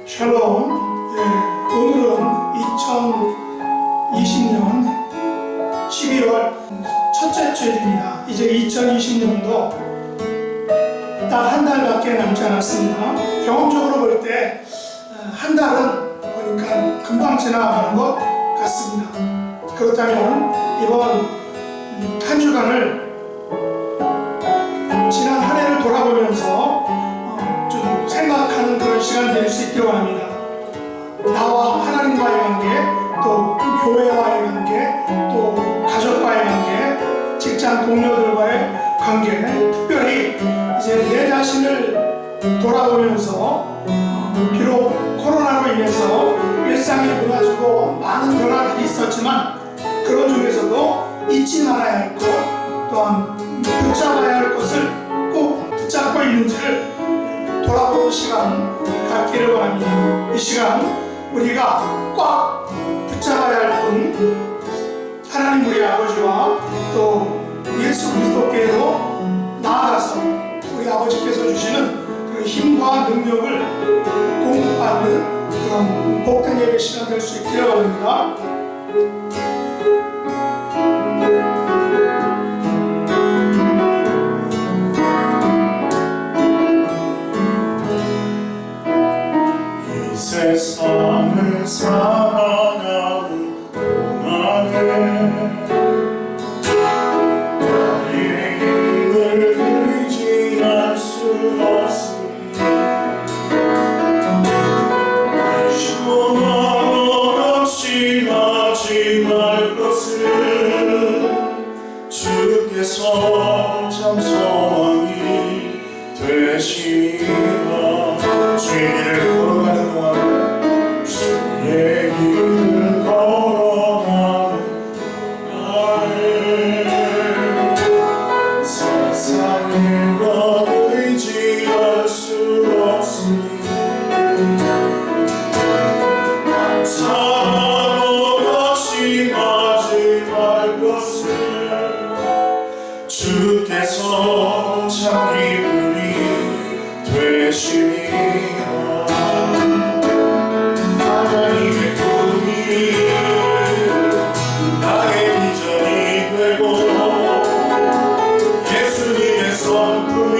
샬롬. 오늘은 2020년 12월 첫째 주일입니다. 이제 2020년도 딱 한 달밖에 남지 않았습니다. 경험적으로 볼 때 한 달은 보니까 금방 지나가는 것 같습니다. 그렇다면 이번 한 주간을 지난 한 해를 돌아보면서 좀 생각하는 그런 시간 될 수 있기를 원합니다. 나와 하나님과의 관계, 또 교회와의 관계, 또 가족과의 관계, 직장 동료들과의 관계, 특별히 이제 내 자신을 돌아보면서 비록 코로나로 인해서 일상이 무너지고 많은 변화들이 있었지만 그런 중에서도 잊지 말아야 할 것, 또한 붙잡아야 할 것을 꼭 붙잡고 있는지를 돌아보는 시간 갖기를 원합니다. 이 시간 우리가 꽉 붙잡아야 할 분, 하나님 우리 아버지와 또 예수 그리스도께로 나아가서 우리 아버지께서 주시는 그 힘과 능력을 공급받는 그런 복된 예배 시간 될 수 있기를 바랍니다. 이 세상을 살아가는 동안에 나의 힘을 의지할 수 없으니 시원한 것 없이 하지만 되시리라. 하나님의 꿈이 나의 비전이 되고 예수님의 성품이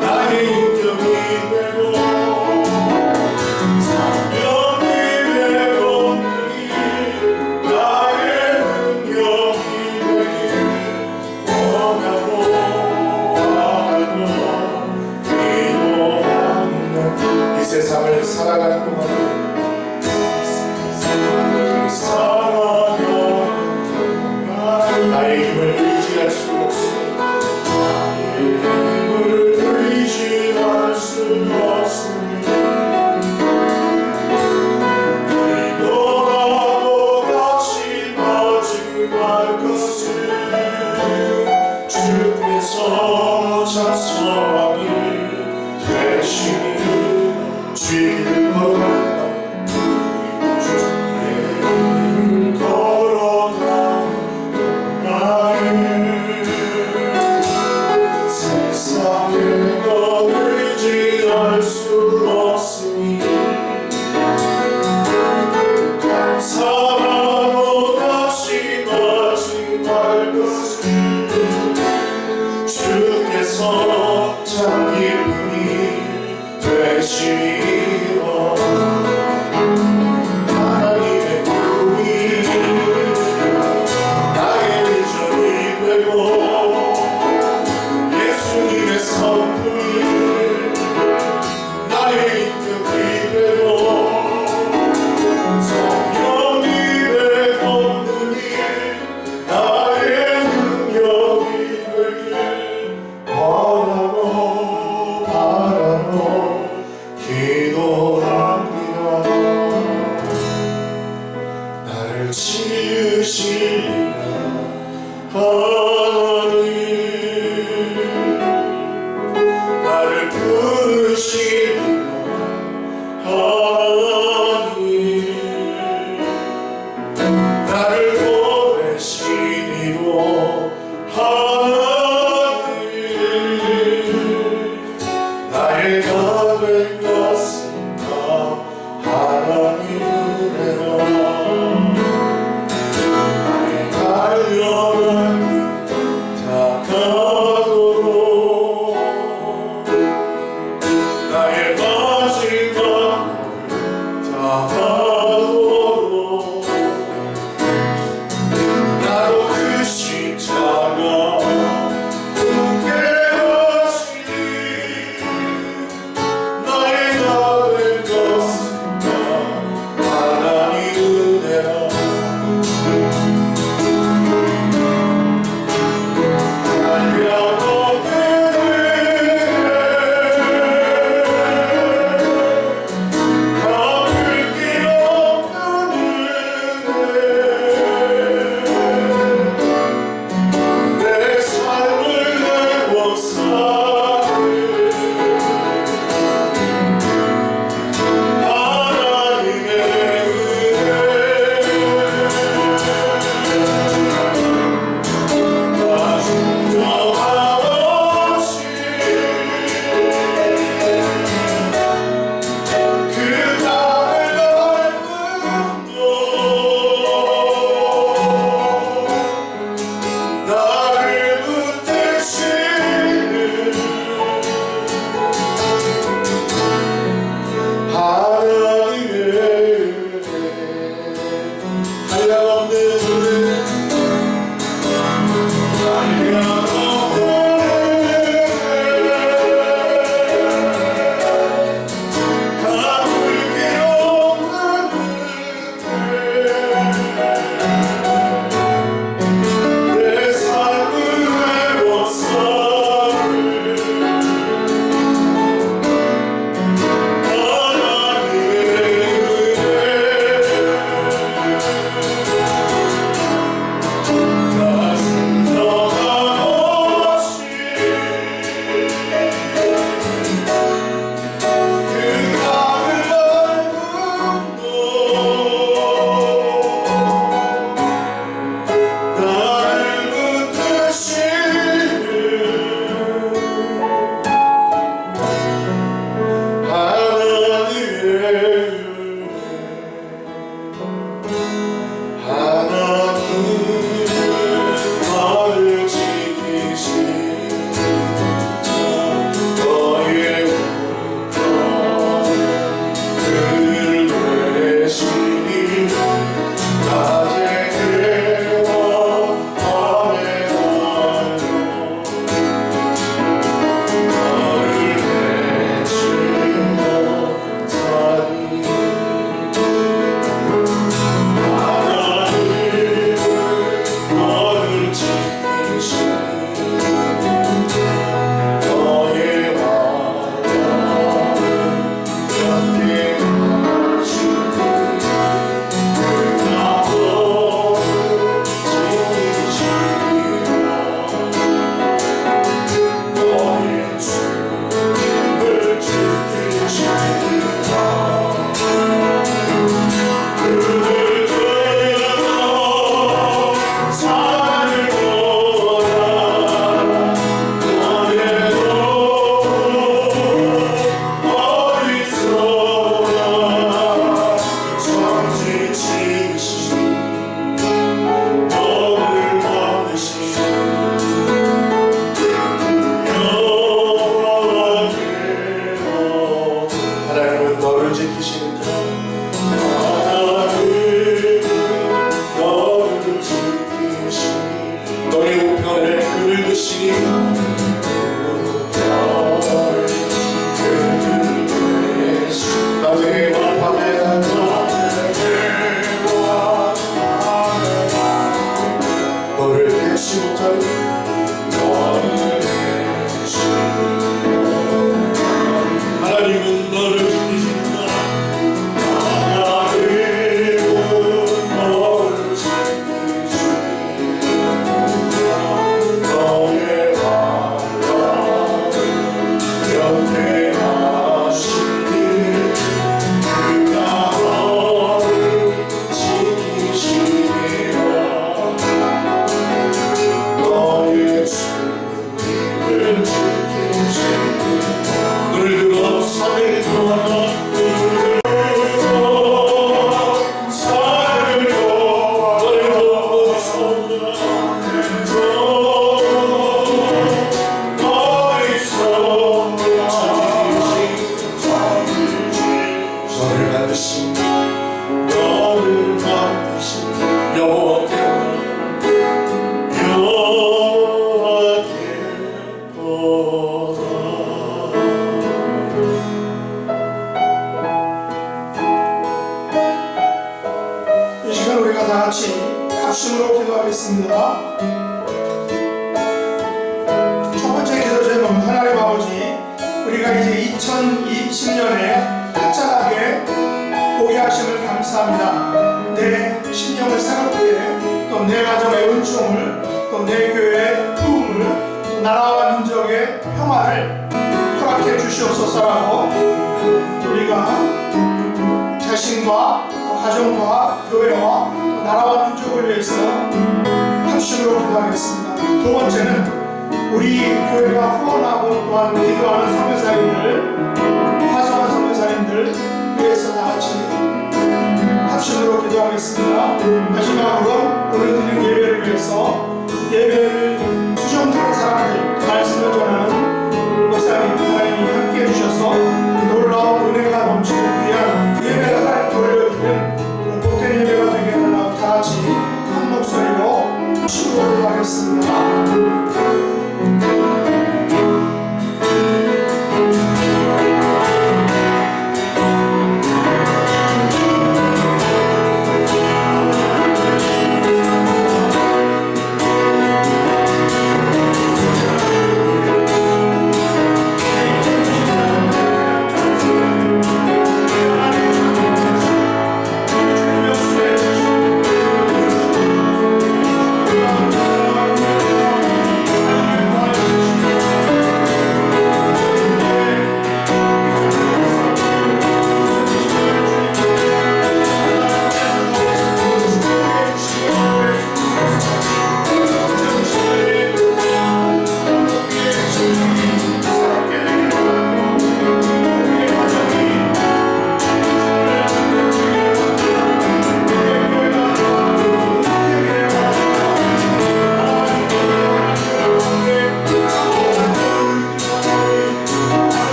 나의 인격이 되고 성령님의 권능이 나의 능력이 되길 원하고 기도합니다. 이 세상을 살아가는 동안 나의 힘을 의지할 수 없습니다. 나의 힘을 의지할 수 없습니다. 기도하고 같이 마지막 것을 주께서 찬송하기 되시니 주를 걸어간다. 주를 걸어간다. 세상을 거들지할 수 없으니 감사하고 다시 마지막 것을 주께서 참 기쁨이 되시리라. 하나님의 꿈이 나의 비전이 되고 예수님의 성품이 나의 인격이 되고 성령님의 권능이 나의 능력이 되길 원하고 바라고 기도합니다. 나를 지으시리라 하나님, 나를 부르시리라 하나님, 나를 보내시리로 하나님, 나의 다된 것은 다 하나님 은혜라. 나의 달려간 다 가도록 나의 마지막 다 하도록 나로 그 십자가 굳게 하시니 나의 다된 것은 다 하나님 은혜라. 달려오기를 지키시는 자 하나님은 너를 지키시니 너의 우편에 그를 드시니 낮에와 밤에 너를 대치 못하는 하나님은 너를 지키신다 하나님은 너를 지키시니 너의 환란 곁에 하시니 그가 너를 지키시니라 너의 주님을 지키시니 눈을 들어 산을 걸어 산을 걸어 너의 손을 너를 만드신 여호와께 이 시간 우리가 다 같이 합심으로 기도하겠습니다. 첫 번째 기도 제목, 하나님 아버지, 우리가 이제 2020년에 활짝하게 보게 하심을 감사합니다. 내 신령을 새롭게, 또 내 가정의 은총을, 또 내 교회의 부흥을, 또 나라와 민족의 평화를 허락해 주시옵소서라고 우리가 자신과 또 가정과 교회와 또 나라와 민족을 위해서 합심으로 기도하겠습니다. 두 번째는 우리 교회가 후원하고 또한 기도하는 선교사님들, 파송한 선교사님들 위해서 다 같이 합심으로 기도하겠습니다. 마지막으로 오늘 드린 예배를 위해서 예배를 수정하는 사람들, 말씀을 전하는 목사님, 하나님이 함께해 주셔서 놀라운 은혜가 넘치고 귀한 예배를 하나님께 올려드리는 그런 복된 예배가 되게 해달라고 다 같이 한 목소리로 시도하도록 하겠습니다.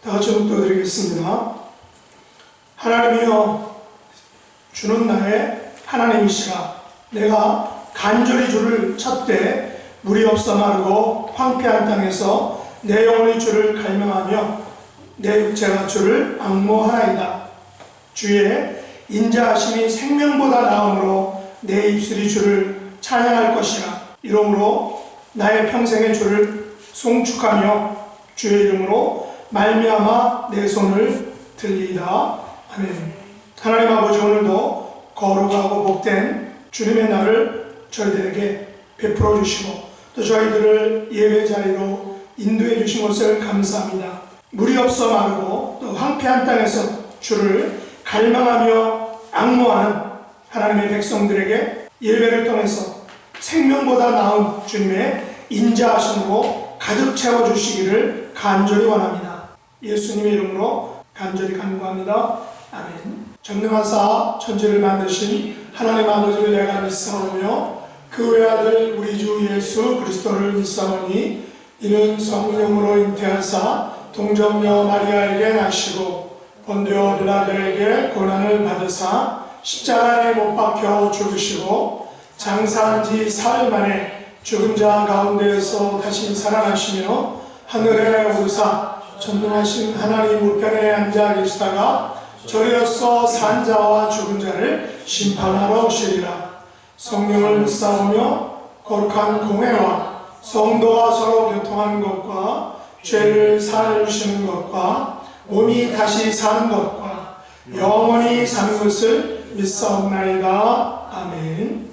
다 같이 기도드리겠습니다. 하나님이여, 주는 나의 하나님이시라. 내가 간절히 주를 찾되 물이 없어 마르고 황폐한 땅에서 내 영혼이 주를 갈망하며 내 육체가 주를 앙모하나이다. 주의 인자하심이 생명보다 나음으로 내 입술이 주를 찬양할 것이라. 이러므로 나의 평생에 주를 송축하며 주의 이름으로 말미암아 내 손을 들리이다. 아멘. 하나님 아버지, 오늘도 거룩하고 복된 주님의 날을 저희들에게 베풀어 주시고 또 저희들을 예배 자리로 인도해 주신 것을 감사합니다. 물이 없어 마르고 또 황폐한 땅에서 주를 갈망하며 앙모하는 하나님의 백성들에게 예배를 통해서 생명보다 나은 주님의 인자하심으로 가득 채워주시기를 간절히 원합니다. 예수님의 이름으로 간절히 간구합니다. 아멘. 전능하사 천지를 만드신 하나님 아버지를 내가 믿사오며 그 외아들 우리 주 예수 그리스도를 믿사오니 이는 성령으로 잉태하사 동정녀 마리아에게 나시고 본디오 빌라도에게 고난을 받으사 십자가에 못 박혀 죽으시고 장사한 지 사흘 만에 죽은 자 가운데에서 다시 살아나시며 하늘에 오르사 전능하신 하나님 우편에 앉아 계시다가 저리로서 산 자와 죽은 자를 심판하러 오시리라. 성령을 믿사오며 거룩한 공회와 성도가 서로 교통하는 것과 죄를 사하여 주시는 것과 몸이 다시 사는 것과 영원히 사는 것을 믿사옵나이다. 아멘.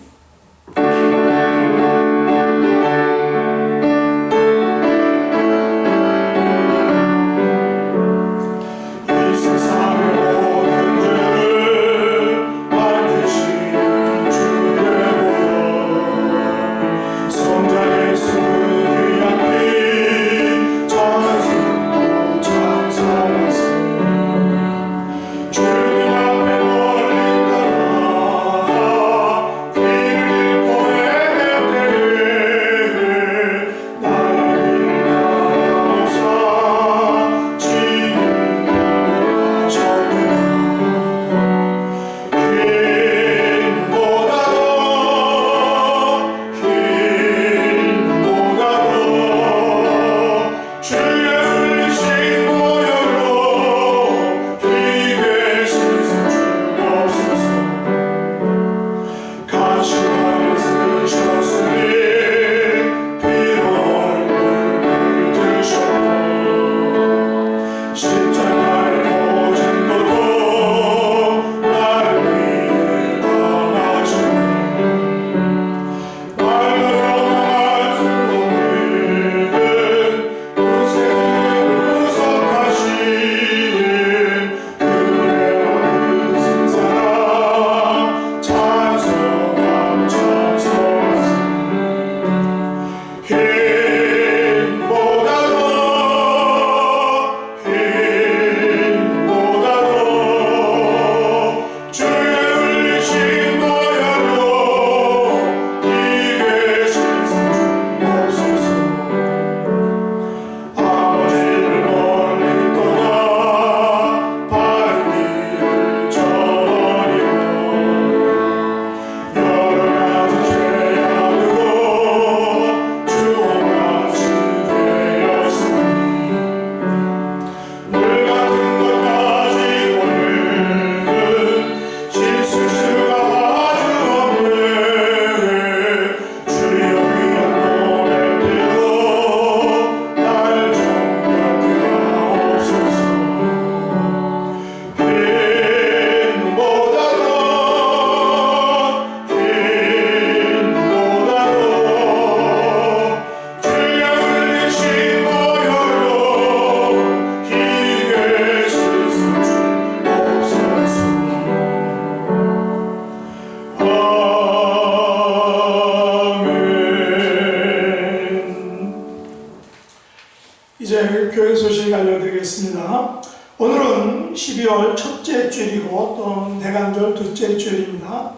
이제 교회 소식 알려드리겠습니다. 오늘은 12월 첫째 주일이고 또 대강절 둘째 주일입니다.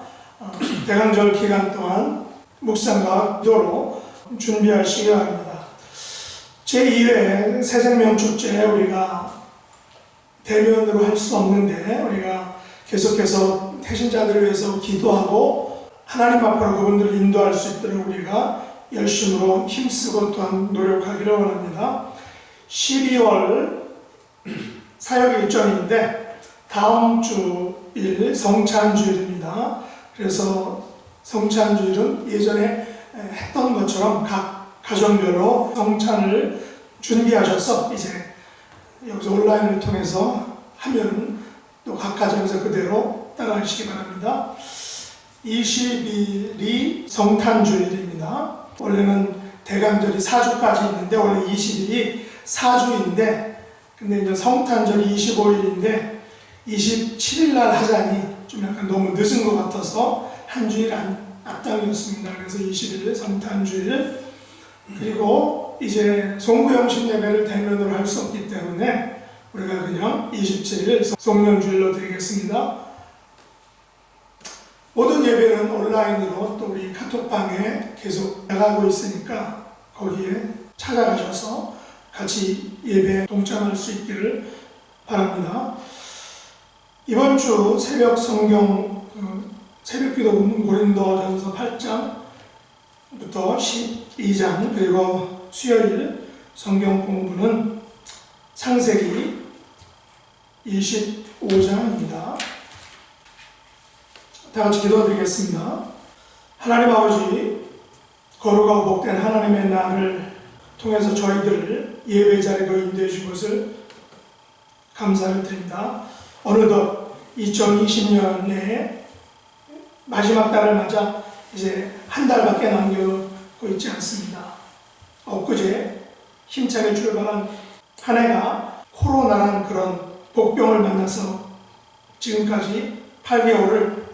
대강절 기간 동안 묵상과 기도로 준비하시기 바랍니다. 제2회 새생명 축제 우리가 대면으로 할 수 없는데 우리가 계속해서 태신자들을 위해서 기도하고 하나님 앞으로 그분들을 인도할 수 있도록 우리가 열심으로 힘쓰고 또한 노력하기를 원합니다. 12월 사역 일정인데 다음 주일 성찬주일입니다. 그래서 성찬주일은 예전에 했던 것처럼 각 가정별로 성찬을 준비하셔서 이제 여기서 온라인을 통해서 하면은 또 각 가정에서 그대로 따라하시기 바랍니다. 20일이 성탄주일입니다. 원래는 대강절이 4주까지 있는데 원래 20일이 4주인데 근데 이제 성탄절이 25일인데 27일 날 하자니 좀 약간 너무 늦은 것 같아서 한 주일 앞당겼습니다. 그래서 20일 성탄주일 그리고 이제 송구영신 예배를 대면으로 할 수 없기 때문에 우리가 그냥 27일 송년주일로 드리겠습니다. 모든 예배는 온라인으로 또 우리 카톡방에 계속 나가고 있으니까 거기에 찾아가셔서 같이 예배에 동참할 수 있기를 바랍니다. 이번 주 새벽 성경 새벽 기도 본문 고린도전서 8장부터 12장 그리고 수요일 성경 공부는 창세기 25장입니다. 다 같이 기도드리겠습니다. 하나님 아버지, 거룩하고 복된 하나님의 날을 통해서 저희들을 예배 자리로 인도해 주신 것을 감사를 드립니다. 어느덧 2020년에 마지막 달을 맞아 이제 한 달밖에 남겨고 있지 않습니다. 엊그제 힘차게 출발한 한 해가 코로나란 그런 복병을 만나서 지금까지 8개월을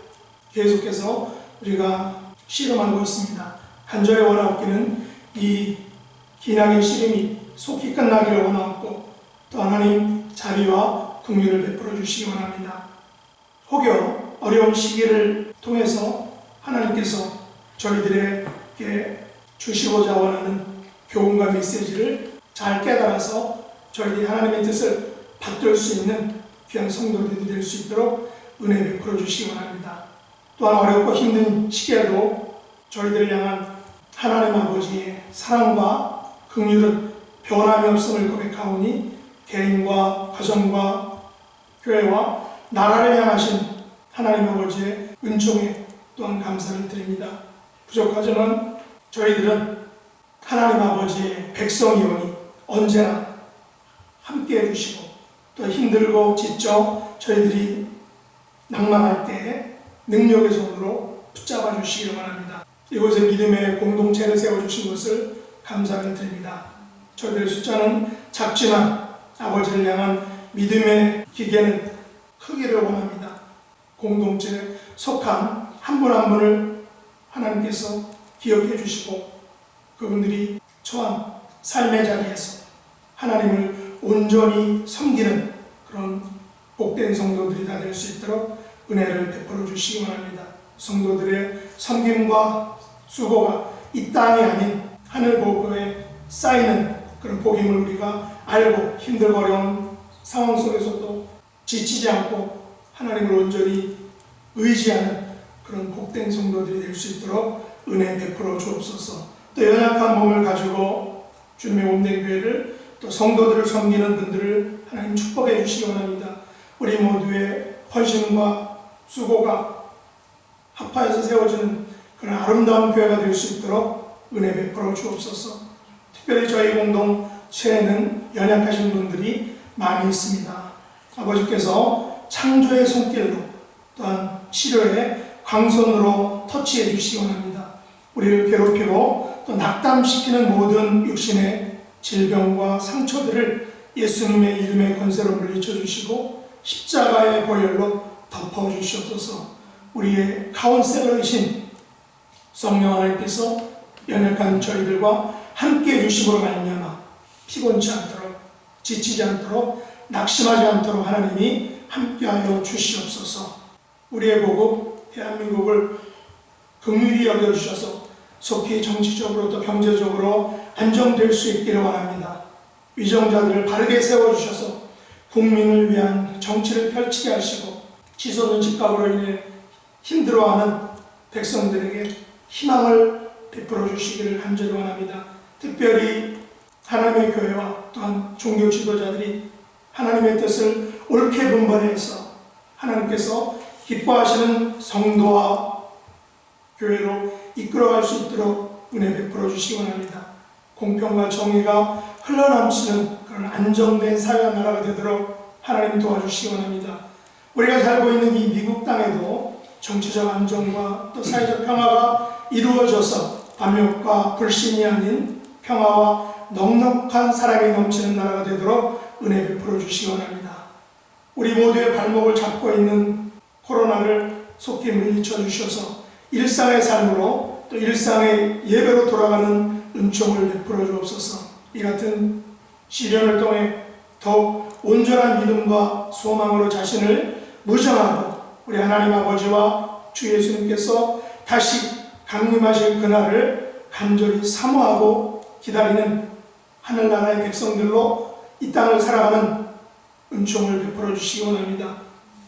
계속해서 우리가 씨름하고 있습니다. 간절히 원하옵기는 이 기나긴 씨름이 속히 끝나기를 원하옵고 또 하나님 자비와 긍휼을 베풀어 주시기 원합니다. 혹여 어려운 시기를 통해서 하나님께서 저희들에게 주시고자 원하는 교훈과 메시지를 잘 깨달아서 저희들이 하나님의 뜻을 받들 수 있는 귀한 성도들이 될 수 있도록 은혜 베풀어 주시기 원합니다. 또한 어렵고 힘든 시기에도 저희들을 향한 하나님 아버지의 사랑과 긍휼은 변함이 없음을 고백하오니 개인과 가정과 교회와 나라를 향하신 하나님 아버지의 은총에 또한 감사를 드립니다. 부족하지만 저희들은 하나님 아버지의 백성이오니 언제나 함께 해주시고 또 힘들고 지쳐 저희들이 낭만할 때 능력의 손으로 붙잡아 주시기를 바랍니다. 이곳에 믿음의 공동체를 세워주신 것을 감사를 드립니다. 저희들의 숫자는 작지만 아버지를 향한 믿음의 기계는 크기를 원합니다. 공동체에 속한 한 분 한 분을 하나님께서 기억해 주시고 그분들이 처한 삶의 자리에서 하나님을 온전히 섬기는 그런 복된 성도들이 다 될 수 있도록 은혜를 베풀어 주시기 바랍니다. 성도들의 섬김과 수고가 이 땅이 아닌 하늘 보고에 쌓이는 그런 복임을 우리가 알고 힘들고 어려운 상황 속에서도 지치지 않고 하나님을 온전히 의지하는 그런 복된 성도들이 될 수 있도록 은혜 베풀어 주옵소서. 또 연약한 몸을 가지고 주님의 몸된 교회를 또 성도들을 섬기는 분들을 하나님 축복해 주시기 원합니다. 우리 모두의 헌신과 수고가 합하여서 세워지는 그런 아름다운 교회가 될 수 있도록 은혜 베풀어 주옵소서. 특별히 저희 공동체에는 연약하신 분들이 많이 있습니다. 아버지께서 창조의 손길로 또한 치료의 광선으로 터치해 주시기 원합니다. 우리를 괴롭히고 또 낙담시키는 모든 육신의 질병과 상처들을 예수님의 이름의 권세로 물리쳐 주시고 십자가의 보혈로 덮어 주시옵소서. 우리의 카운셀러이신 성령 하나님께서 연약한 저희들과 함께 해주심으로 말미암아 피곤치 않도록 지치지 않도록 낙심하지 않도록 하나님이 함께하여 주시옵소서. 우리의 보국 대한민국을 긍휼히 여겨주셔서 속히 정치적으로 또 경제적으로 안정될 수 있기를 원합니다. 위정자들을 바르게 세워주셔서 국민을 위한 정치를 펼치게 하시고 치솟는 집값으로 인해 힘들어하는 백성들에게 희망을 베풀어 주시기를 간절히 원합니다. 특별히 하나님의 교회와 또한 종교 지도자들이 하나님의 뜻을 옳게 분별해서 하나님께서 기뻐하시는 성도와 교회로 이끌어갈 수 있도록 은혜 베풀어 주시기 원합니다. 공평과 정의가 흘러넘치는 그런 안정된 사회와 나라가 되도록 하나님 도와주시기 원합니다. 우리가 살고 있는 이 미국 땅에도 정치적 안정과 또 사회적 평화가 이루어져서 반역과 불신이 아닌 평화와 넉넉한 사랑이 넘치는 나라가 되도록 은혜 베풀어 주시기 원합니다. 우리 모두의 발목을 잡고 있는 코로나를 속히 물리쳐 주셔서 일상의 삶으로 또 일상의 예배로 돌아가는 은총을 베풀어 주옵소서. 이 같은 시련을 통해 더욱 온전한 믿음과 소망으로 자신을 무장하고 우리 하나님 아버지와 주 예수님께서 다시 강림하실 그날을 간절히 사모하고 기다리는 하늘나라의 백성들로 이 땅을 살아가는 은총을 베풀어 주시기 원합니다.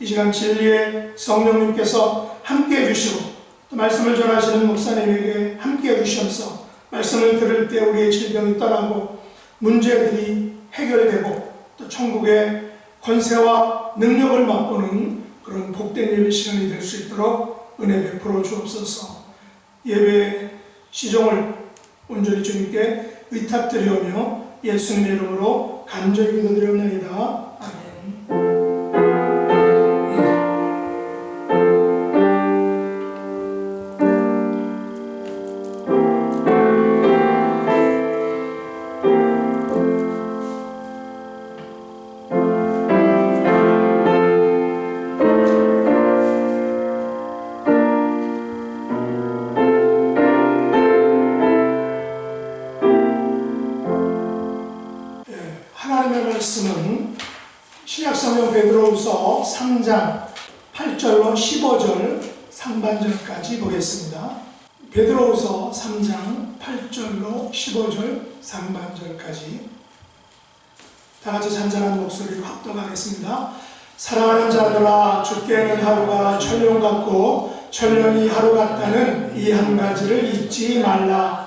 이 시간 진리의 성령님께서 함께해 주시고 또 말씀을 전하시는 목사님에게 함께해 주시면서 말씀을 들을 때 우리의 질병이 떠나고 문제들이 해결되고 또 천국의 권세와 능력을 맛보는 그런 복된 예배 시간이 될 수 있도록 은혜 베풀어 주옵소서. 예배 시종을 온전히 주님께 의탁드리오며 예수님의 이름으로 간절히 기도드리옵나이다. 아멘. 하나님의 말씀은 신약성경 베드로후서 3장 8절로 15절 상반절까지 보겠습니다. 베드로후서 3장 8절로 15절 상반절까지 다 같이 잔잔한 목소리로 합독하겠습니다. 사랑하는 자들아, 주께는 하루가 천년 같고 천년이 하루 같다는 이 한 가지를 잊지 말라.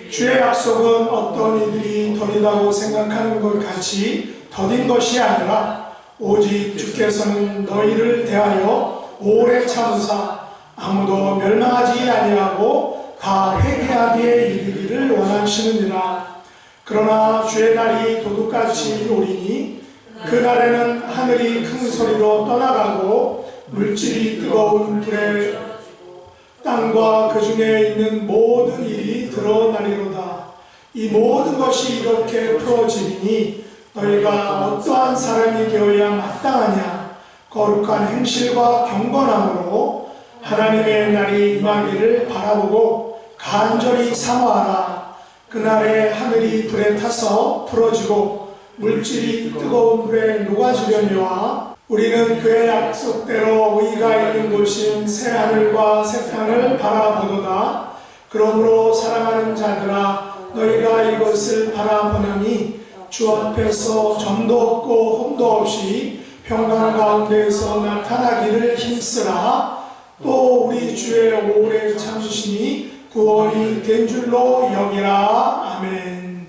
주의 약속은 어떤 이들이 더디다고 생각하는 것 같이 더딘 것이 아니라 오직 주께서는 너희를 대하여 오래 참으사 아무도 멸망하지 아니하고 다 회개하기에 이르기를 원하시느니라. 그러나 주의 날이 도둑같이 오리니 그날에는 하늘이 큰 소리로 떠나가고 물질이 뜨거운 불에 땅과 그 중에 있는 모든 일이 드러나리로다. 이 모든 것이 이렇게 풀어지리니 너희가 어떠한 사람이 되어야 마땅하냐. 거룩한 행실과 경건함으로 하나님의 날이 임하기를 바라보고 간절히 사모하라. 그날에 하늘이 불에 타서 풀어지고 물질이 뜨거운 불에 녹아지려니와 우리는 그의 약속대로 의가 있는 곳인 새하늘과 새 땅을 바라보도다. 그러므로 사랑하는 자들아, 너희가 이것을 바라보느니 주 앞에서 점도 없고 흠도 없이 평강 가운데에서 나타나기를 힘쓰라. 또 우리 주의 오래 참으심이 구원이 된 줄로 여기라. 아멘.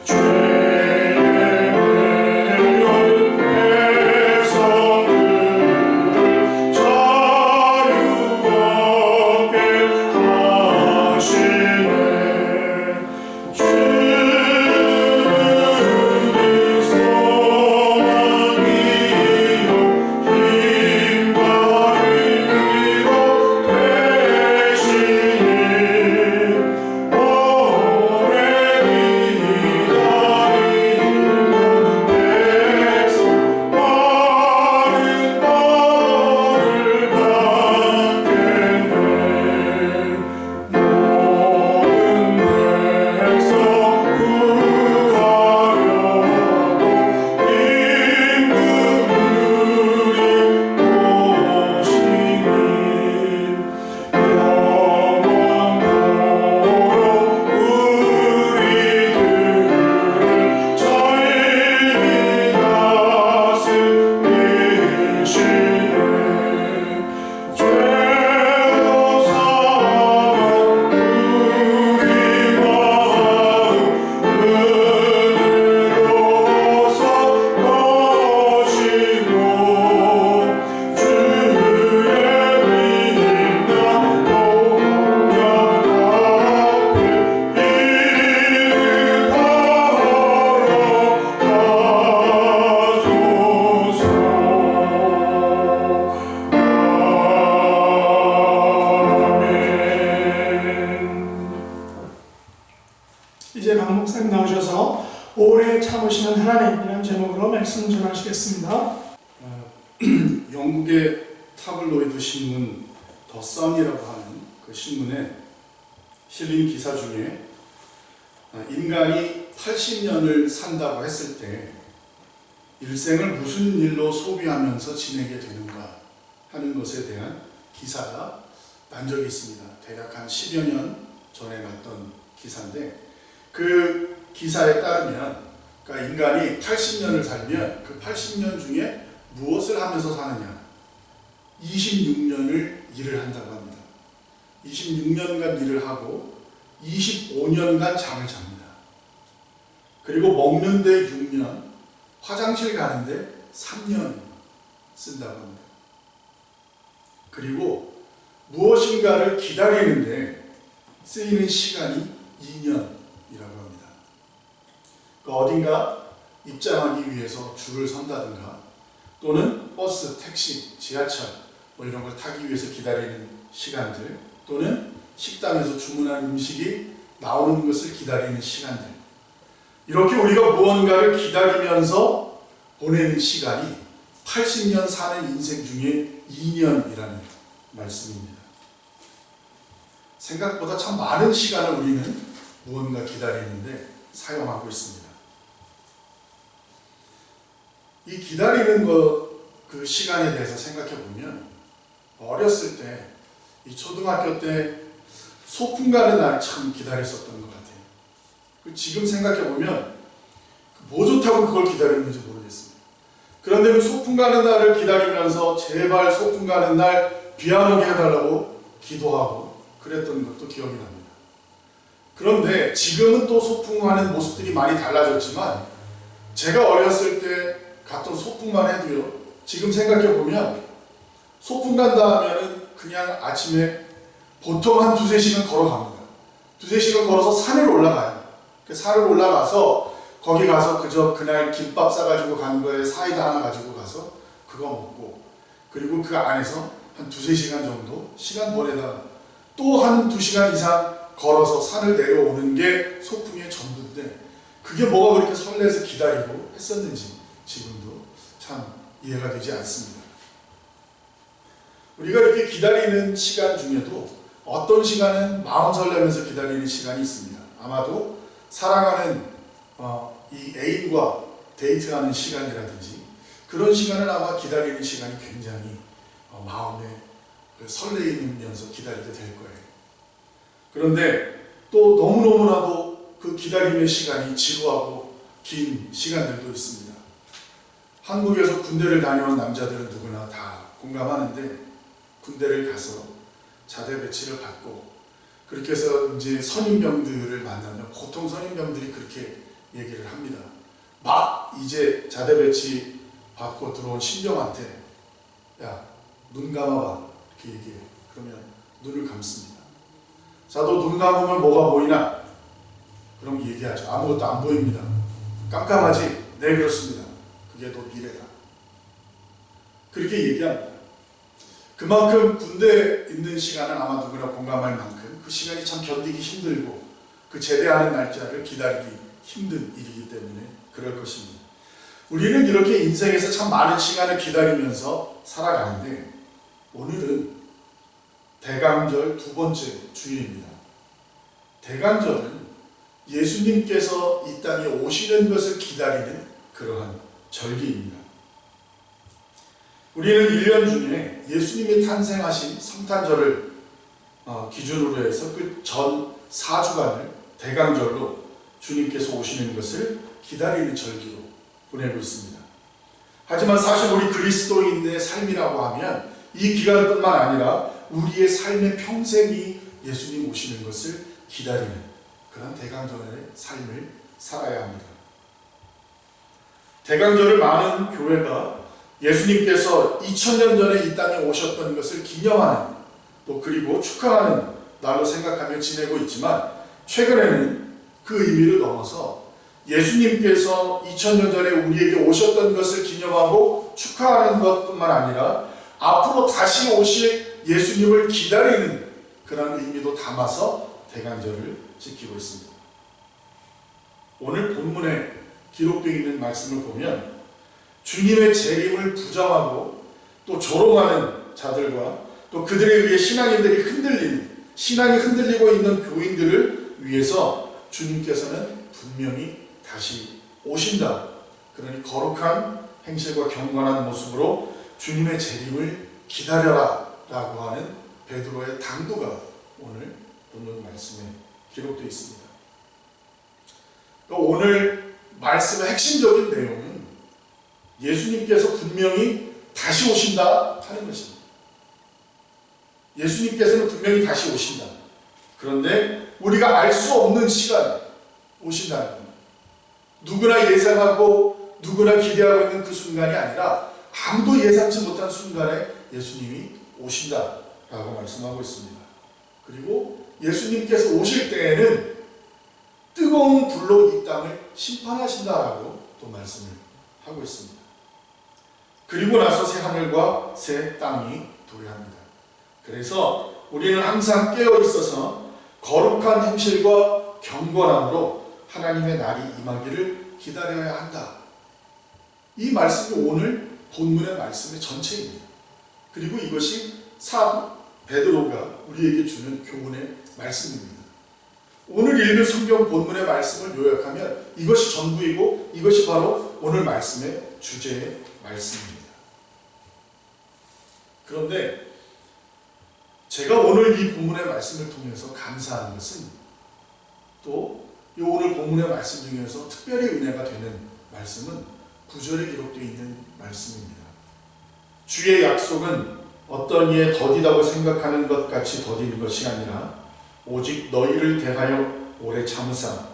주의 오래 참으시는 하나님이라는 제목으로 말씀 전하시겠습니다. 영국의 타블로이드 신문 더 선이라고 하는 그 신문에 실린 기사 중에 인간이 80년을 산다고 했을 때 일생을 무슨 일로 소비하면서 지내게 되는가 하는 것에 대한 기사가 난 적이 있습니다. 대략 한 10여 년 전에 났던 기사인데, 그 기사에 따르면 그러니까 인간이 80년을 살면 그 80년 중에 무엇을 하면서 사느냐, 26년을 일을 한다고 합니다. 26년간 일을 하고 25년간 잠을 잡니다. 그리고 먹는 데 6년, 화장실 가는데 3년 쓴다고 합니다. 그리고 무엇인가를 기다리는데 쓰이는 시간이 2년이라고 합니다. 그러니까 어딘가 입장하기 위해서 줄을 선다든가, 또는 버스, 택시, 지하철 뭐 이런 걸 타기 위해서 기다리는 시간들, 또는 식당에서 주문한 음식이 나오는 것을 기다리는 시간들, 이렇게 우리가 무언가를 기다리면서 보내는 시간이 80년 사는 인생 중에 2년이라는 말씀입니다. 생각보다 참 많은 시간을 우리는 무언가 기다리는데 사용하고 있습니다. 이 기다리는 그 시간에 대해서 생각해 보면, 어렸을 때, 이 초등학교 때 소풍 가는 날 참 기다렸었던 것 같아요. 지금 생각해 보면 뭐 좋다고 그걸 기다렸는지 모르겠습니다. 그런데 그 소풍 가는 날을 기다리면서 제발 소풍 가는 날 비 안 오게 해달라고 기도하고 그랬던 것도 기억이 납니다. 그런데 지금은 또 소풍하는 모습들이 많이 달라졌지만, 제가 어렸을 때 갔던 소풍만 해도요, 지금 생각해보면 소풍 간다 하면은 그냥 아침에 보통 한 2-3시간 걸어갑니다. 2-3시간 걸어서 산을 올라가요. 그 산을 올라가서 거기 가서 그저 그날 김밥 싸가지고 간 거에 사이다 하나 가지고 가서 그거 먹고, 그리고 그 안에서 한 2-3시간 정도 시간 보내다가 또 한 2시간 이상 걸어서 산을 내려오는 게 소풍의 전부인데, 그게 뭐가 그렇게 설레서 기다리고 했었는지 지금도 참 이해가 되지 않습니다. 우리가 이렇게 기다리는 시간 중에도 어떤 시간은 마음 설레면서 기다리는 시간이 있습니다. 아마도 사랑하는 이 애인과 데이트하는 시간이라든지 그런 시간을 아마 기다리는 시간이 굉장히 마음에 설레이면서 기다리게 될 거예요. 그런데 또 너무너무나도 그 기다림의 시간이 지루하고 긴 시간들도 있습니다. 한국에서 군대를 다녀온 남자들은 누구나 다 공감하는데, 군대를 가서 자대 배치를 받고 그렇게 해서 이제 선임병들을 만나면 보통 선임병들이 그렇게 얘기를 합니다. 막 이제 자대 배치 받고 들어온 신병한테 야, 눈 감아봐 이렇게 얘기해요. 그러면 눈을 감습니다. 자, 너 눈 감으면 뭐가 보이나? 그럼 얘기하죠. 아무것도 안 보입니다. 깜깜하지? 네, 그렇습니다. 그게 너 미래다. 그렇게 얘기합니다. 그만큼 군대에 있는 시간은 아마 누구나 공감할 만큼 그 시간이 참 견디기 힘들고 그 제대하는 날짜를 기다리기 힘든 일이기 때문에 그럴 것입니다. 우리는 이렇게 인생에서 참 많은 시간을 기다리면서 살아가는데, 오늘은 대강절 2번째 주일입니다. 대강절은 예수님께서 이 땅에 오시는 것을 기다리는 그러한 절기입니다. 우리는 1년 중에 예수님이 탄생하신 성탄절을 기준으로 해서 그 전 4주간을 대강절로 주님께서 오시는 것을 기다리는 절기로 보내고 있습니다. 하지만 사실 우리 그리스도인의 삶이라고 하면 이 기간뿐만 아니라 우리의 삶의 평생이 예수님 오시는 것을 기다리는 그런 대강절의 삶을 살아야 합니다. 대강절을 많은 교회가 예수님께서 2000년 전에 이 땅에 오셨던 것을 기념하는, 또 그리고 축하하는 날로 생각하며 지내고 있지만, 최근에는 그 의미를 넘어서 예수님께서 2000년 전에 우리에게 오셨던 것을 기념하고 축하하는 것뿐만 아니라 앞으로 다시 오실 예수님을 기다리는 그런 의미도 담아서 대강절을 지키고 있습니다. 오늘 본문에 기록되어 있는 말씀을 보면 주님의 재림을 부정하고 또 조롱하는 자들과 또 그들에 의해 신앙이 흔들리고 있는 교인들을 위해서 주님께서는 분명히 다시 오신다. 그러니 거룩한 행실과 경건한 모습으로 주님의 재림을 기다려라 라고 하는 베드로의 당부가 오늘 본문 말씀에 기록되어 있습니다. 그러니까 오늘 말씀의 핵심적인 내용은 예수님께서 분명히 다시 오신다 하는 것입니다. 예수님께서는 분명히 다시 오신다. 그런데 우리가 알 수 없는 시간에 오신다는 겁니다. 누구나 예상하고 누구나 기대하고 있는 그 순간이 아니라 아무도 예상치 못한 순간에 예수님이 오신다라고 말씀하고 있습니다. 그리고 예수님께서 오실 때에는 뜨거운 불로 이 땅을 심판하신다라고 또 말씀을 하고 있습니다. 그리고 나서 새 하늘과 새 땅이 도래합니다. 그래서 우리는 항상 깨어 있어서 거룩한 행실과 경건함으로 하나님의 날이 임하기를 기다려야 한다. 이 말씀이 오늘 본문의 말씀의 전체입니다. 그리고 이것이 사도 베드로가 우리에게 주는 교훈의 말씀입니다. 오늘 읽은 성경 본문의 말씀을 요약하면 이것이 전부이고 이것이 바로 오늘 말씀의 주제의 말씀입니다. 그런데 제가 오늘 이 본문의 말씀을 통해서 감사하는 것은 또 이 오늘 본문의 말씀 중에서 특별히 은혜가 되는 말씀은 9절에 기록되어 있는 말씀입니다. 주의 약속은 어떤 이에 더디다고 생각하는 것 같이 더딘 것이 아니라 오직 너희를 대하여 오래 참으사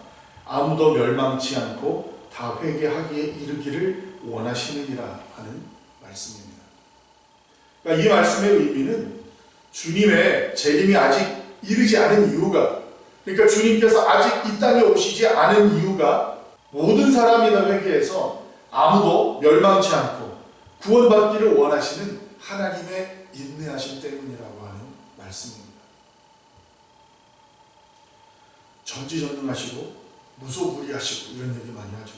아무도 멸망치 않고 다 회개하기에 이르기를 원하시느니라 하는 말씀입니다. 그러니까 이 말씀의 의미는 주님의 재림이 아직 이르지 않은 이유가, 그러니까 주님께서 아직 이 땅에 오시지 않은 이유가 모든 사람이 다 회개해서 아무도 멸망치 않고 구원받기를 원하시는 하나님의 인내하심 때문이라고 하는 말씀입니다. 전지전능하시고 무소불위하시고 이런 얘기 많이 하죠.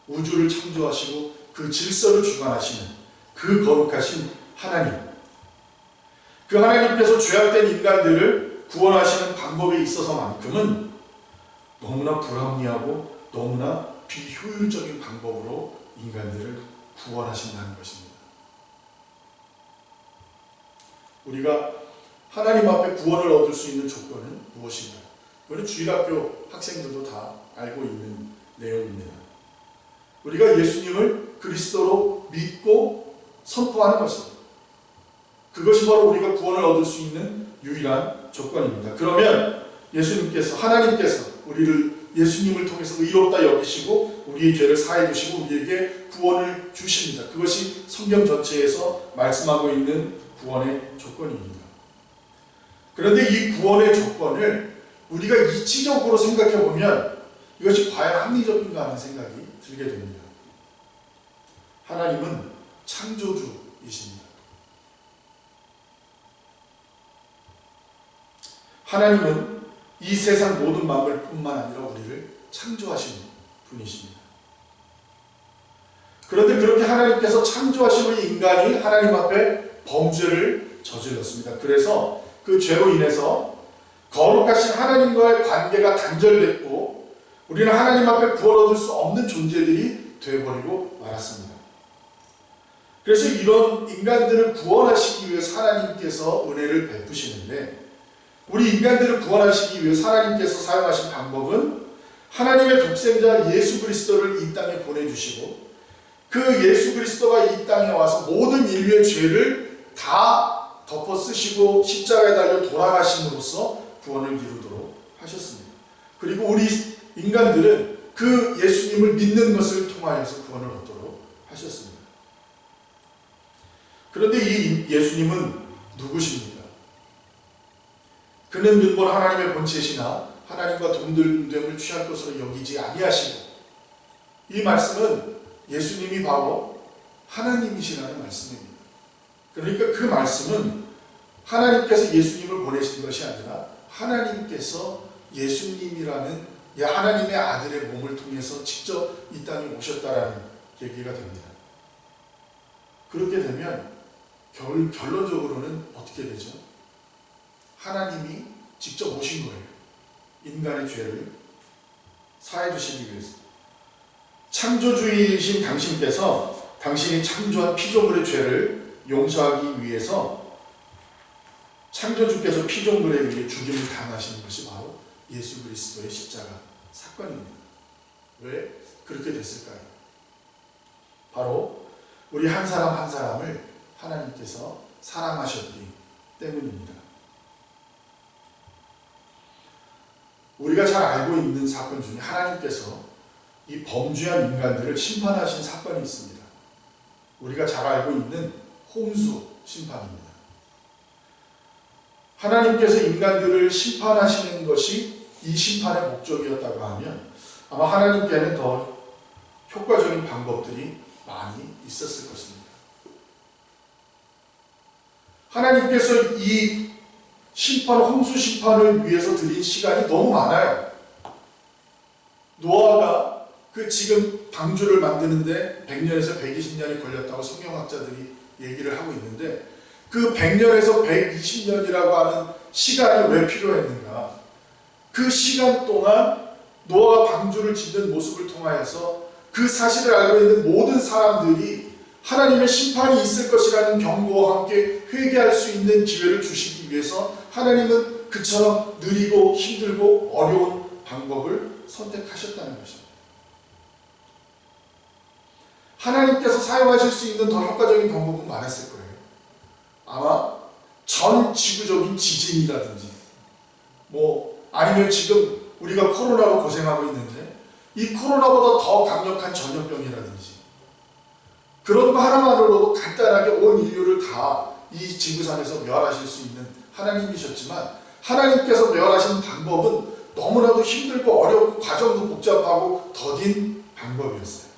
우주를 창조하시고 그 질서를 주관하시는 그 거룩하신 하나님, 그 하나님께서 죄악된 인간들을 구원하시는 방법에 있어서만큼은 너무나 불합리하고 너무나 비효율적인 방법으로 인간들을 구원하신다는 것입니다. 우리가 하나님 앞에 구원을 얻을 수 있는 조건은 무엇인가? 이거는 주일학교 학생들도 다 알고 있는 내용입니다. 우리가 예수님을 그리스도로 믿고 선포하는 것입니다. 그것이 바로 우리가 구원을 얻을 수 있는 유일한 조건입니다. 그러면 예수님께서, 하나님께서 우리를 예수님을 통해서 의롭다 여기시고 우리의 죄를 사해 주시고 우리에게 구원을 주십니다. 그것이 성경 전체에서 말씀하고 있는 구원의 조건입니다. 그런데 이 구원의 조건을 우리가 이치적으로 생각해 보면 이것이 과연 합리적인가 하는 생각이 들게 됩니다. 하나님은 창조주이십니다. 하나님은 이 세상 모든 만물뿐만 아니라 우리를 창조하신 분이십니다. 그런데 그렇게 하나님께서 창조하신 우리 인간이 하나님 앞에 범죄를 저질렀습니다. 그래서 그 죄로 인해서 거룩하신 하나님과의 관계가 단절됐고 우리는 하나님 앞에 구원 얻을 수 없는 존재들이 되어버리고 말았습니다. 그래서 이런 인간들을 구원하시기 위해서 하나님께서 은혜를 베푸시는데, 우리 인간들을 구원하시기 위해서 하나님께서 사용하신 방법은 하나님의 독생자 예수 그리스도를 이 땅에 보내주시고 그 예수 그리스도가 이 땅에 와서 모든 인류의 죄를 다 덮어 쓰시고 십자가에 달려 돌아가심으로써 구원을 이루도록 하셨습니다. 그리고 우리 인간들은 그 예수님을 믿는 것을 통하여서 구원을 얻도록 하셨습니다. 그런데 이 예수님은 누구십니까? 그는 근본 하나님의 본체시나 하나님과 동등됨을 취할 것으로 여기지 아니하시고, 이 말씀은 예수님이 바로 하나님이시라는 말씀입니다. 그러니까 그 말씀은 하나님께서 예수님을 보내신 것이 아니라 하나님께서 예수님이라는 하나님의 아들의 몸을 통해서 직접 이 땅에 오셨다라는 얘기가 됩니다. 그렇게 되면 결론적으로는 어떻게 되죠? 하나님이 직접 오신 거예요. 인간의 죄를 사해 주시기 위해서. 창조주이신 당신께서 당신이 창조한 피조물의 죄를 용서하기 위해서 창조주께서 피조물에 의해 죽임을 당하시는 것이 바로 예수 그리스도의 십자가 사건입니다. 왜 그렇게 됐을까요? 바로 우리 한 사람 한 사람을 하나님께서 사랑하셨기 때문입니다. 우리가 잘 알고 있는 사건 중에 하나님께서 이 범죄한 인간들을 심판하신 사건이 있습니다. 우리가 잘 알고 있는 홍수 심판입니다. 하나님께서 인간들을 심판하시는 것이 이 심판의 목적이었다고 하면 아마 하나님께는 더 효과적인 방법들이 많이 있었을 것입니다. 하나님께서 이 홍수 심판을 위해서 드린 시간이 너무 많아요. 노아가 지금 방주를 만드는데 100년에서 120년이 걸렸다고 성경학자들이 얘기를 하고 있는데 그 100년에서 120년이라고 하는 시간이 왜 필요했는가? 그 시간 동안 노아가 방주를 짓는 모습을 통하여서 그 사실을 알고 있는 모든 사람들이 하나님의 심판이 있을 것이라는 경고와 함께 회개할 수 있는 기회를 주시기 위해서 하나님은 그처럼 느리고 힘들고 어려운 방법을 선택하셨다는 것입니다. 하나님께서 사용하실 수 있는 더 효과적인 방법은 많았을 거예요. 아마 전 지구적인 지진이라든지 아니면 지금 우리가 코로나로 고생하고 있는데 이 코로나보다 더 강력한 전염병이라든지 그런 거 하나만으로도 간단하게 온 인류를 다 이 지구상에서 멸하실 수 있는 하나님이셨지만 하나님께서 멸하신 방법은 너무나도 힘들고 어렵고 과정도 복잡하고 더딘 방법이었어요.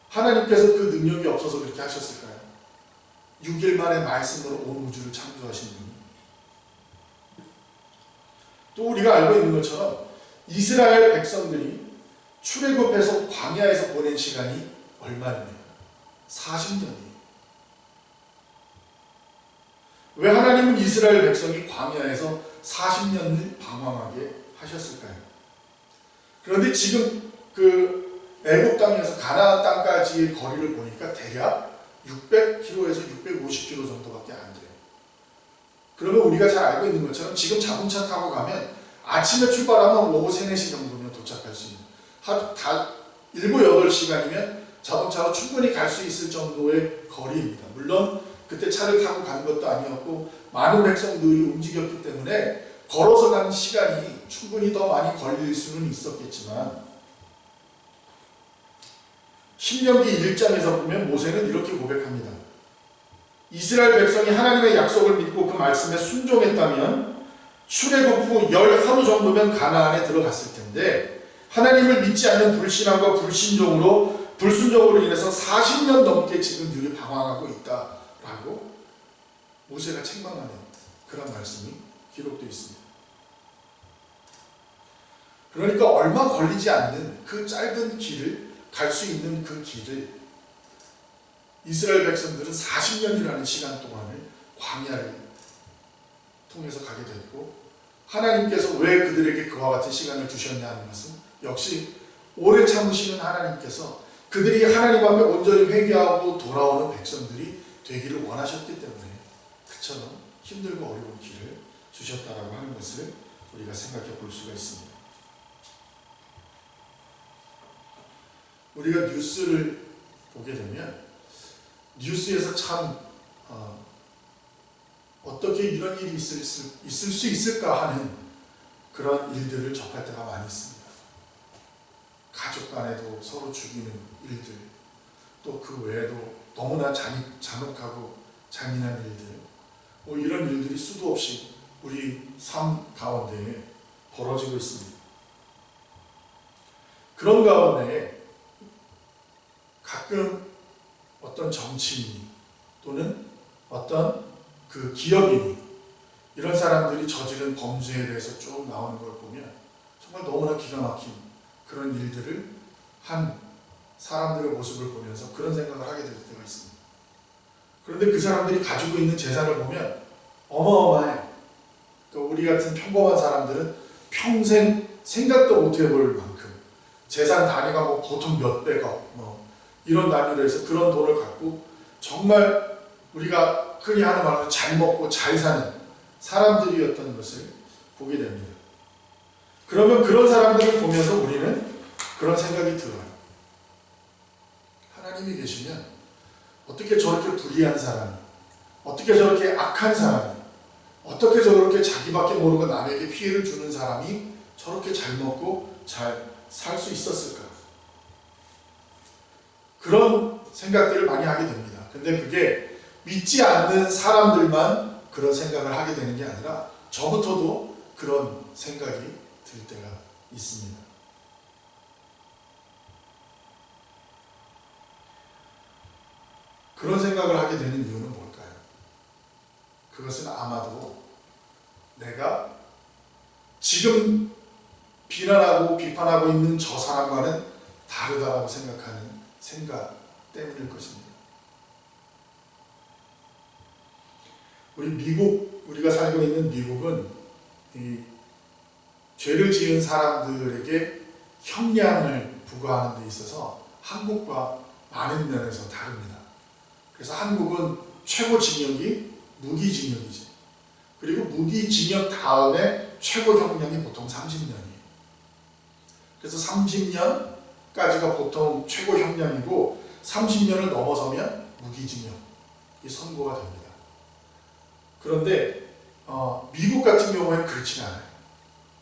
하나님께서 그 능력이 없어서 그렇게 하셨을까요? 6일 만에 말씀으로 온 우주를 창조하신 분. 또 우리가 알고 있는 것처럼 이스라엘 백성들이 출애굽해서 광야에서 보낸 시간이 얼마입니까? 40년이에요. 왜 하나님은 이스라엘 백성이 광야에서 40년을 방황하게 하셨을까요? 그런데 지금 애굽 땅에서 가나안 땅까지의 거리를 보니까 대략 600km에서 650km 정도밖에 안 돼요. 그러면 우리가 잘 알고 있는 것처럼 지금 자동차 타고 가면 아침에 출발하면 오후 3, 4시 정도면 도착할 수 있는 7, 8시간이면 자동차로 충분히 갈 수 있을 정도의 거리입니다. 물론 그때 차를 타고 간 것도 아니었고 많은 백성들이 움직였기 때문에 걸어서 가는 시간이 충분히 더 많이 걸릴 수는 있었겠지만 신명기 1장에서 보면 모세는 이렇게 고백합니다. 이스라엘 백성이 하나님의 약속을 믿고 그 말씀에 순종했다면 출애굽 후 10하루 정도면 가나안에 들어갔을 텐데 하나님을 믿지 않는 불신함과 불순종으로 인해서 40년 넘게 지금 여기 방황하고 있다라고 모세가 책망하는 그런 말씀이 기록되어 있습니다. 그러니까 얼마 걸리지 않는 그 짧은 길을 갈 수 있는 그 길을 이스라엘 백성들은 40년이라는 시간 동안을 광야를 통해서 가게 됐고 하나님께서 왜 그들에게 그와 같은 시간을 주셨냐 하는 것은 역시 오래 참으시는 하나님께서 그들이 하나님 앞에 온전히 회개하고 돌아오는 백성들이 되기를 원하셨기 때문에 그처럼 힘들고 어려운 길을 주셨다라고 하는 것을 우리가 생각해 볼 수가 있습니다. 우리가 뉴스를 보게 되면 뉴스에서 참 어떻게 이런 일이 있을 수 있을까 하는 그런 일들을 접할 때가 많이 있습니다. 가족 간에도 서로 죽이는 일들, 또 그 외에도 너무나 잔혹하고 잔인한 일들, 이런 일들이 수도 없이 우리 삶 가운데에 벌어지고 있습니다. 그런 가운데 가끔 어떤 정치인이 또는 어떤 그 기업인이 이런 사람들이 저지른 범죄에 대해서 쭉 나오는 걸 보면 정말 너무나 기가 막힌 그런 일들을 한 사람들의 모습을 보면서 그런 생각을 하게 될 때가 있습니다. 그런데 그 사람들이 가지고 있는 재산을 보면 어마어마해. 또 우리 같은 평범한 사람들은 평생 생각도 못 해볼 만큼 재산 단위가 뭐 보통 몇백억 뭐 이런 단위로 해서 그런 돈을 갖고 정말 우리가 흔히 하는 말로 잘 먹고 잘 사는 사람들이었던 것을 보게 됩니다. 그러면 그런 사람들을 보면서 우리는 그런 생각이 들어요. 하나님이 계시면 어떻게 저렇게 불의한 사람이, 어떻게 저렇게 악한 사람이, 어떻게 저렇게 자기밖에 모르고 남에게 피해를 주는 사람이 저렇게 잘 먹고 잘 살 수 있었을까? 그런 생각들을 많이 하게 됩니다. 근데 그게 믿지 않는 사람들만 그런 생각을 하게 되는 게 아니라 저부터도 그런 생각이 들 때가 있습니다. 그런 생각을 하게 되는 이유는 뭘까요? 그것은 아마도 내가 지금 비난하고 비판하고 있는 저 사람과는 다르다고 생각하는 생각 때문일 것입니다. 우리가 살고 있는 미국은 이 죄를 지은 사람들에게 형량을 부과하는 데 있어서 한국과 많은 면에서 다릅니다. 그래서 한국은 최고 징역이 무기징역이지. 그리고 무기징역 다음에 최고 형량이 보통 30년이에요. 그래서 30년까지가 보통 최고 형량이고 30년을 넘어서면 무기징역이 선고가 됩니다. 그런데 미국 같은 경우에는 그렇지 않아요.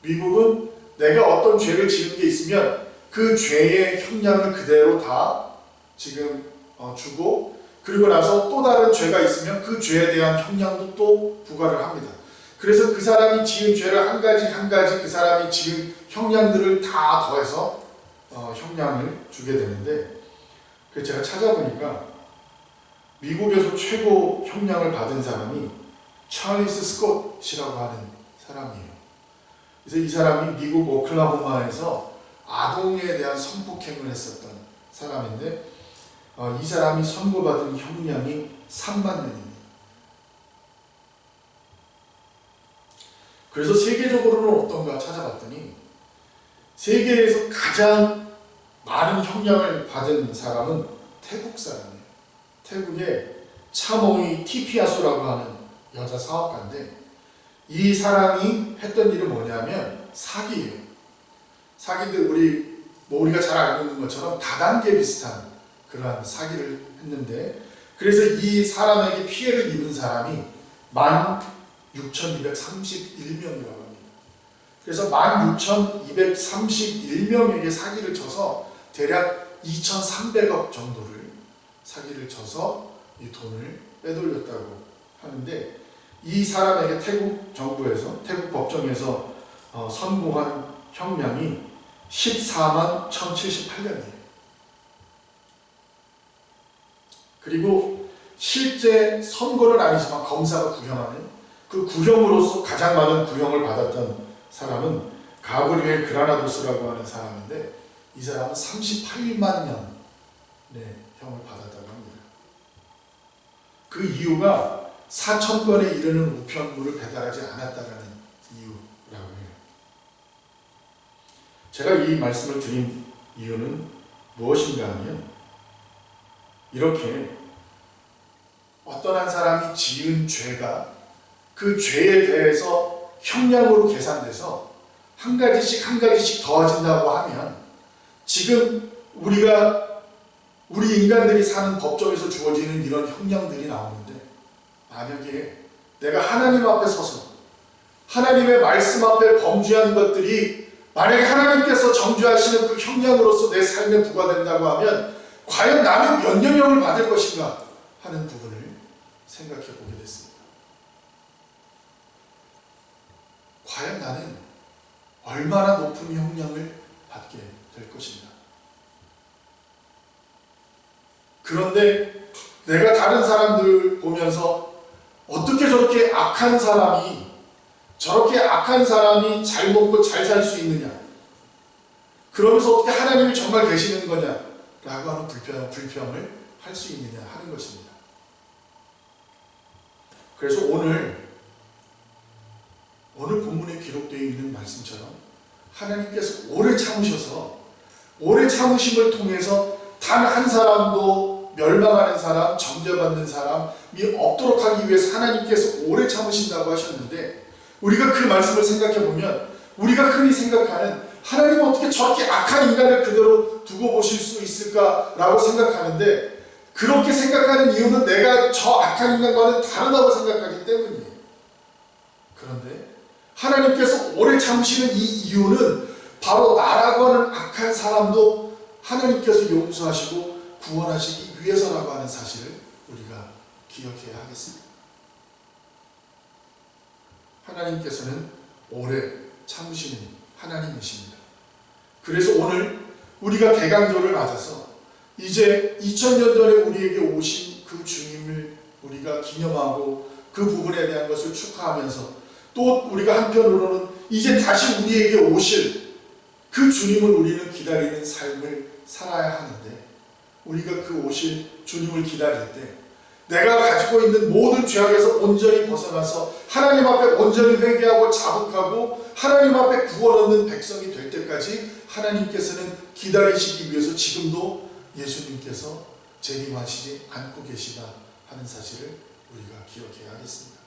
미국은 내가 어떤 죄를 지은 게 있으면 그 죄의 형량을 그대로 다 지금 주고 그리고 나서 또 다른 죄가 있으면 그 죄에 대한 형량도 또 부과를 합니다. 그래서 그 사람이 지은 죄를 한 가지 그 사람이 지은 형량들을 다 더해서 형량을 주게 되는데 그래서 제가 찾아보니까 미국에서 최고 형량을 받은 사람이 찰리스 스콧이라고 하는 사람이에요. 그래서 이 사람이 미국 오클라호마에서 아동에 대한 성폭행을 했었던 사람인데 이 사람이 선고받은 형량이 3만 년입니다. 그래서 세계적으로는 어떤가 찾아봤더니 세계에서 가장 많은 형량을 받은 사람은 태국 사람이에요. 태국의 차모이 티피아수라고 하는 여자 사업가인데 이 사람이 했던 일은 뭐냐면 사기예요. 사기들 우리가 잘 알고 있는 것처럼 다단계 비슷한 그러한 사기를 했는데 그래서 이 사람에게 피해를 입은 사람이 16,231명이라고 합니다. 그래서 16,231명에게 사기를 쳐서 대략 2,300억 정도를 사기를 쳐서 이 돈을 빼돌렸다고 하는데 이 사람에게 태국 정부에서 태국 법정에서 선고한 형량이 14만 1,078년이에요. 그리고 실제 선고는 아니지만 검사가 구형하는 그 구형으로서 가장 많은 구형을 받았던 사람은 가브리엘 그라나도스라고 하는 사람인데 이 사람은 38만 년의 형을 받았다고 합니다. 그 이유가 4,000건에 이르는 우편물을 배달하지 않았다는 이유라고 해요. 제가 이 말씀을 드린 이유는 무엇인가 하면 이렇게 어떤 한 사람이 지은 죄가 그 죄에 대해서 형량으로 계산돼서 한 가지씩 더해진다고 하면 지금 우리 인간들이 사는 법정에서 주어지는 이런 형량들이 나오는데 만약에 내가 하나님 앞에 서서 하나님의 말씀 앞에 범죄한 것들이 만약에 하나님께서 정죄하시는 그 형량으로서 내 삶에 부과된다고 하면 과연 나는 몇 년형을 받을 것인가 하는 부분을 생각해 보게 됐습니다. 과연 나는 얼마나 높은 형량을 받게 될 것인가. 그런데 내가 다른 사람들 보면서 어떻게 저렇게 악한 사람이 저렇게 악한 사람이 잘 먹고 잘 살 수 있느냐? 그러면서 어떻게 하나님이 정말 계시는 거냐? 라고 하는 불평을 할 수 있느냐 하는 것입니다. 그래서 오늘 본문에 기록되어 있는 말씀처럼 하나님께서 오래 참으셔서 오래 참으심을 통해서 단 한 사람도 멸망하는 사람, 정죄받는 사람이 없도록 하기 위해서 하나님께서 오래 참으신다고 하셨는데, 우리가 그 말씀을 생각해 보면 우리가 흔히 생각하는 하나님은 어떻게 저렇게 악한 인간을 그대로 두고 보실 수 있을까라고 생각하는데, 그렇게 생각하는 이유는 내가 저 악한 인간과는 다르다고 생각하기 때문이에요. 그런데 하나님께서 오래 참으시는 이 이유는 바로 나라고 하는 악한 사람도 하나님께서 용서하시고 구원하시기 위해서라고 하는 사실을 우리가 기억해야 하겠습니다. 하나님께서는 오래 참으시는 하나님이십니다. 그래서 오늘 우리가 대강절을 맞아서 이제 2000년 전에 우리에게 오신 그 주님을 우리가 기념하고 그 부분에 대한 것을 축하하면서, 또 우리가 한편으로는 이제 다시 우리에게 오실 그 주님을 우리는 기다리는 삶을 살아야 하는데, 우리가 그 오실 주님을 기다릴 때 내가 가지고 있는 모든 죄악에서 온전히 벗어나서 하나님 앞에 온전히 회개하고 자복하고 하나님 앞에 구원 얻는 백성이 될 때까지 하나님께서는 기다리시기 위해서 지금도 예수님께서 재림하시지 않고 계시다 하는 사실을 우리가 기억해야 하겠습니다.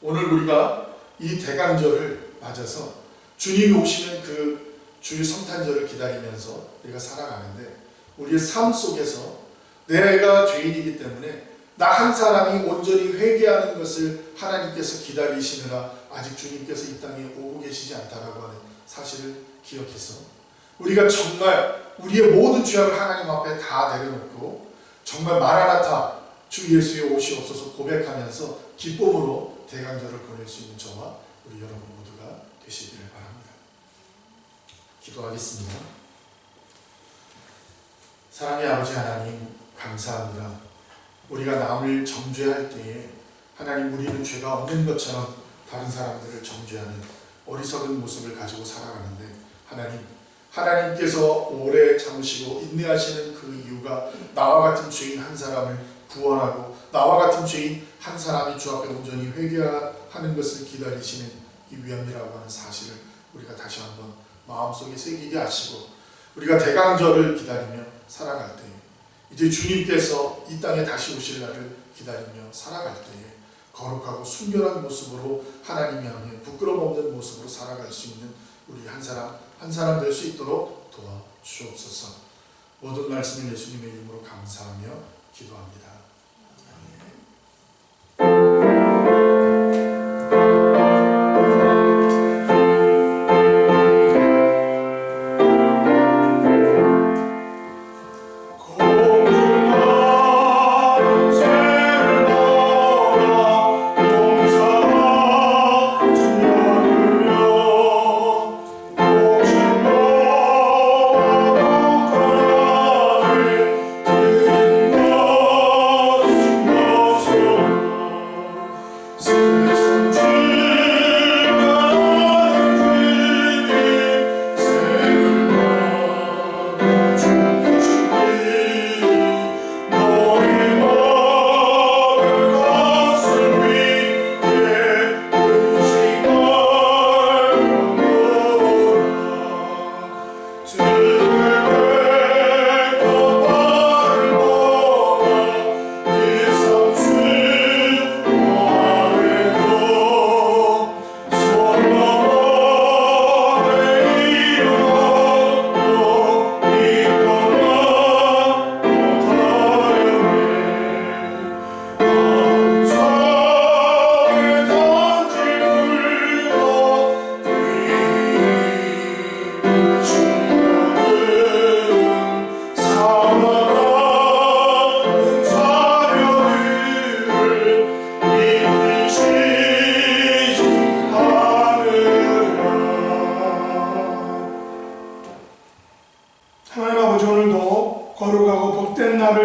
오늘 우리가 이 대강절을 맞아서 주님이 오시는 그 주일 성탄절을 기다리면서 우리가 살아가는데, 우리의 삶 속에서 내가 죄인이기 때문에 나 한 사람이 온전히 회개하는 것을 하나님께서 기다리시느라 아직 주님께서 이 땅에 오고 계시지 않다라고 하는 사실을 기억해서 우리가 정말 우리의 모든 죄악을 하나님 앞에 다 내려놓고 정말 마라나타 주 예수의 옷이 없어서 고백하면서 기쁨으로 대강절을 보낼 수 있는 저와 우리 여러분 모두가 되시기를 바랍니다. 기도하겠습니다. 사랑의 아버지 하나님, 감사합니다. 우리가 남을 정죄할 때에 하나님, 우리는 죄가 없는 것처럼 다른 사람들을 정죄하는 어리석은 모습을 가지고 살아가는데, 하나님께서 오래 참으시고 인내하시는 그 이유가 나와 같은 죄인 한 사람을 구원하고 나와 같은 죄인 한 사람이 주 앞에 온전히 회개하는 것을 기다리시는 이 위함이라고 하는 사실을 우리가 다시 한번 마음속에 새기게 하시고, 우리가 대강절을 기다리며 살아갈 때에, 이제 주님께서 이 땅에 다시 오실 날을 기다리며 살아갈 때에 거룩하고 순결한 모습으로 하나님이 하면 부끄러움 없는 모습으로 살아갈 수 있는 우리 한 사람 한 사람 될 수 있도록 도와주옵소서. 모든 말씀을 예수님의 이름으로 감사하며 기도합니다.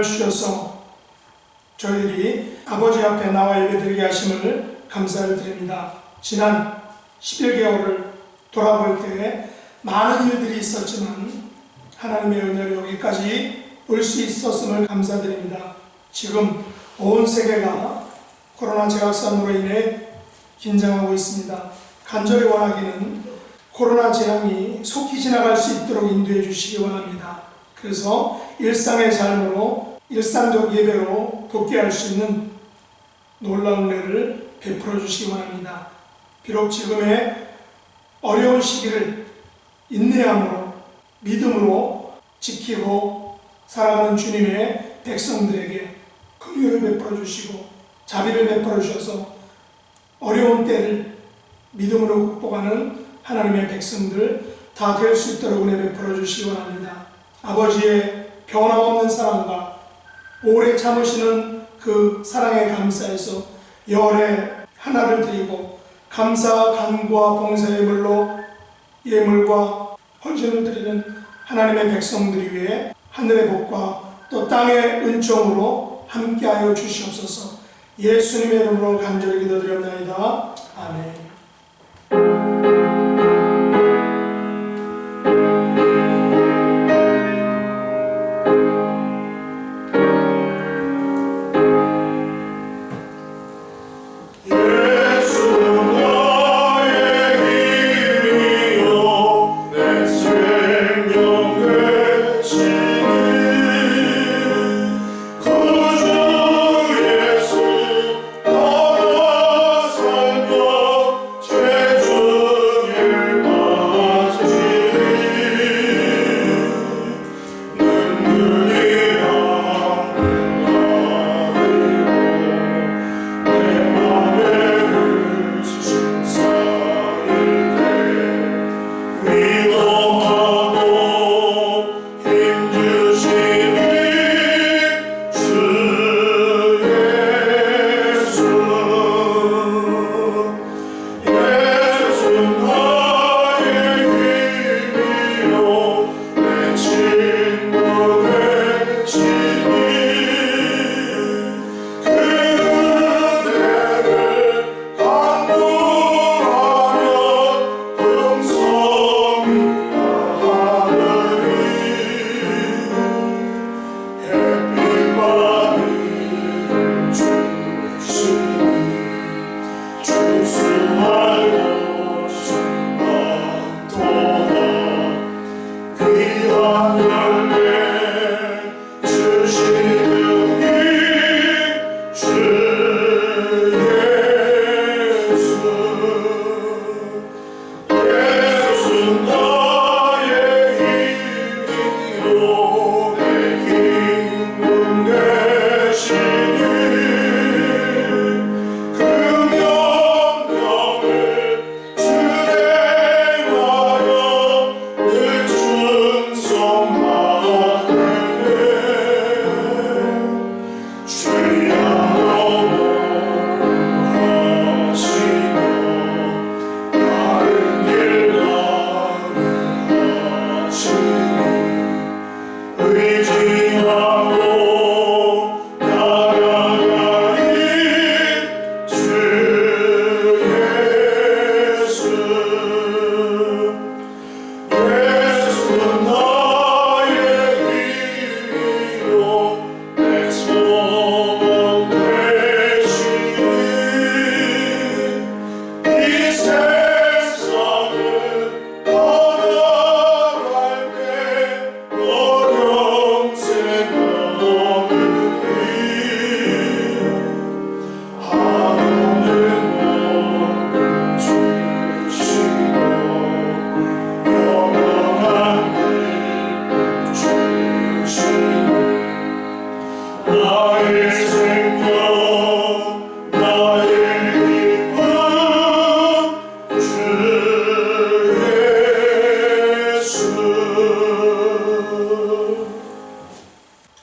주셔서 저희들이 아버지 앞에 나와 예배드리게 하심을 감사를 드립니다. 지난 11개월을 돌아볼 때 많은 일들이 있었지만 하나님의 은혜로 여기까지 올 수 있었음을 감사드립니다. 지금 온 세계가 코로나 재확산으로 인해 긴장하고 있습니다. 간절히 원하기는 코로나 재앙이 속히 지나갈 수 있도록 인도해 주시기 원합니다. 그래서 일상의 삶으로 일상적 예배로 돕게 할 수 있는 놀라운 은혜를 베풀어 주시기 원합니다. 비록 지금의 어려운 시기를 인내함으로 믿음으로 지키고 살아가는 주님의 백성들에게 긍휼을 베풀어 주시고 자비를 베풀어 주셔서 어려운 때를 믿음으로 극복하는 하나님의 백성들 다 될 수 있도록 은혜 베풀어 주시기 원합니다. 아버지의 변함없는 사랑과 오래 참으시는 그 사랑에 감사해서 열에 하나를 드리고 감사, 간구와 봉사의 물로 예물과 헌신을 드리는 하나님의 백성들이 위해 하늘의 복과 또 땅의 은총으로 함께하여 주시옵소서. 예수님의 이름으로 간절히 기도드렸나이다. 아멘.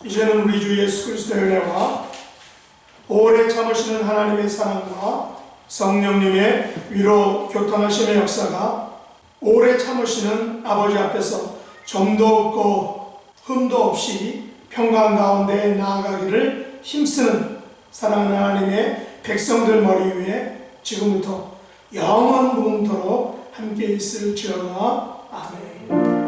이제는 우리 주 예수 그리스도의 은혜와 오래 참으시는 하나님의 사랑과 성령님의 위로 교통하심의 역사가 오래 참으시는 아버지 앞에서 점도 없고 흠도 없이 평강 가운데 나아가기를 힘쓰는 사랑하는 하나님의 백성들 머리 위에 지금부터 영원 무궁토록 함께 있을지어다. 아멘.